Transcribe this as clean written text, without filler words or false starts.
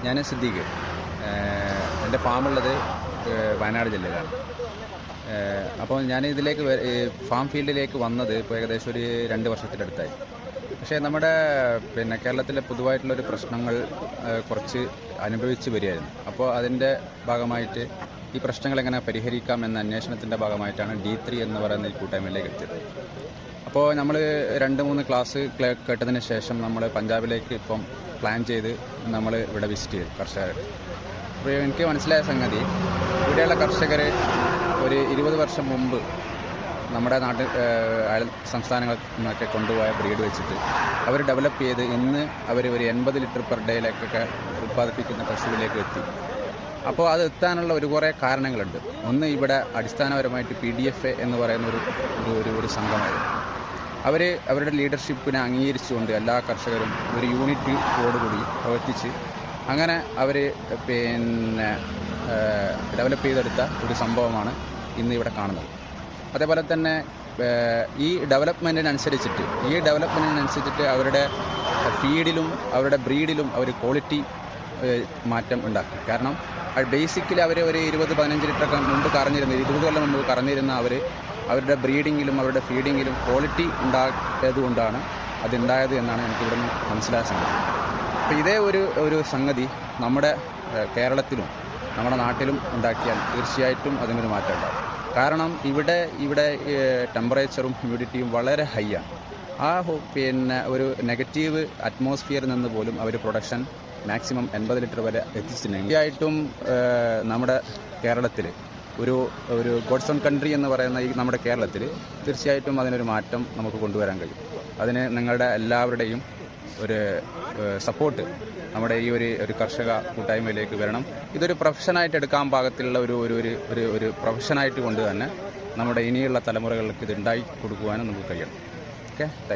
ഞാൻ സിദ്ദീഖ്. എൻ്റെ ഫാമുള്ളത് വയനാട് ജില്ലയിലാണ്. അപ്പോൾ ഞാൻ ഇതിലേക്ക് ഫാം ഫീൽഡിലേക്ക് വന്നത് ഇപ്പോൾ ഏകദേശം ഒരു 2 വർഷത്തിനടുത്തായി. പക്ഷേ നമ്മുടെ കേരളത്തിലെ പൊതുവായിട്ടുള്ളൊരു പ്രശ്നങ്ങൾ കുറച്ച് അനുഭവിച്ച് വരികയായിരുന്നു. അപ്പോൾ അതിൻ്റെ ഭാഗമായിട്ട് ഈ പ്രശ്നങ്ങൾ എങ്ങനെ പരിഹരിക്കാം എന്ന അന്വേഷണത്തിൻ്റെ ഭാഗമായിട്ടാണ് D3 എന്ന് പറയുന്ന ഈ കൂട്ടായ്മയിലേക്ക് എത്തിയത്. അപ്പോൾ നമ്മൾ 2-3 ക്ലാസ് കേട്ടതിന് ശേഷം നമ്മൾ പഞ്ചാബിലേക്ക് ഇപ്പം പ്ലാൻ ചെയ്ത് നമ്മൾ ഇവിടെ വിസിറ്റ് ചെയ്തു കർഷകർ. അപ്പോൾ എനിക്ക് മനസ്സിലായ സംഗതി, ഇവിടെയുള്ള കർഷകർ ഒരു 20 വർഷം മുമ്പ് നമ്മുടെ അയൽ സംസ്ഥാനങ്ങളിൽ നിന്നൊക്കെ കൊണ്ടുപോയ ബ്രീഡ് വെച്ചിട്ട് അവർ ഡെവലപ്പ് ചെയ്ത് ഇന്ന് അവർ ഒരു 80 ലിറ്റർ പെർ ഡേയിലേക്കൊക്കെ ഉൽപ്പാദിപ്പിക്കുന്ന പശുവിലേക്ക് എത്തി. അപ്പോൾ അത് എത്താനുള്ള കുറേ കാരണങ്ങളുണ്ട്. ഒന്ന്, ഇവിടെ അടിസ്ഥാനപരമായിട്ട് PDFA എന്ന് പറയുന്ന ഒരു സംഘമായിരുന്നു. അവരുടെ ലീഡർഷിപ്പിനെ അംഗീകരിച്ചുകൊണ്ട് എല്ലാ കർഷകരും ഒരു യൂണിറ്റോടുകൂടി പ്രവർത്തിച്ച് അങ്ങനെ അവർ ഡെവലപ്പ് ചെയ്തെടുത്ത ഒരു സംഭവമാണ് ഇന്ന് ഇവിടെ കാണുന്നത്. അതേപോലെ തന്നെ ഈ ഡെവലപ്മെൻറ്റിനനുസരിച്ചിട്ട് അവരുടെ ഫീഡിലും അവരുടെ ബ്രീഡിലും അവർ ക്വാളിറ്റി മാറ്റം ഉണ്ടാക്കി. കാരണം ബേസിക്കലി അവർ ഒരു 20-15 ലിറ്ററൊക്കെ മുമ്പ് കറന്നിരുന്നത്, 20 കൊല്ലം മുമ്പ് കറന്നിരുന്ന അവരുടെ ബ്രീഡിങ്ങിലും അവരുടെ ഫീഡിങ്ങിലും ക്വാളിറ്റി ഉണ്ടായതുകൊണ്ടാണ് അതുണ്ടായത് എന്നാണ് എനിക്കിവിടുന്ന് മനസ്സിലായ സംഗതി. അപ്പോൾ ഇതേ ഒരു സംഗതി നമ്മുടെ കേരളത്തിലും നമ്മുടെ നാട്ടിലും ഉണ്ടാക്കിയാൽ തീർച്ചയായിട്ടും അതിനൊരു മാറ്റം ഉണ്ടാകും. കാരണം ഇവിടെ ടെമ്പറേച്ചറും ഹ്യൂമിഡിറ്റിയും വളരെ ഹൈ ആണ്. ഒരു നെഗറ്റീവ് അറ്റ്മോസ്ഫിയറിൽ നിന്ന് പോലും അവർ പ്രൊഡക്ഷൻ മാക്സിമം 80 ലിറ്റർ വരെ എത്തിച്ചിട്ടുണ്ടെങ്കിൽ തീർച്ചയായിട്ടും നമ്മുടെ കേരളത്തിൽ ഒരു ഗോഡ്സ് ഓൺ കൺട്രി എന്ന് പറയുന്ന ഈ നമ്മുടെ കേരളത്തിൽ തീർച്ചയായിട്ടും അതിനൊരു മാറ്റം നമുക്ക് കൊണ്ടുവരാൻ കഴിയും. അതിന് നിങ്ങളുടെ എല്ലാവരുടെയും ഒരു സപ്പോർട്ട് നമ്മുടെ ഈ ഒരു കർഷക കൂട്ടായ്മയിലേക്ക് വരണം. ഇതൊരു പ്രൊഫഷനായിട്ട് എടുക്കാൻ പാകത്തിലുള്ള ഒരു പ്രൊഫഷനായിട്ട് കൊണ്ട് തന്നെ നമ്മുടെ ഇനിയുള്ള തലമുറകൾക്ക് ഇത് ഉണ്ടാക്കി കൊടുക്കുവാനും നമുക്ക് കഴിയണം. ഓക്കെ.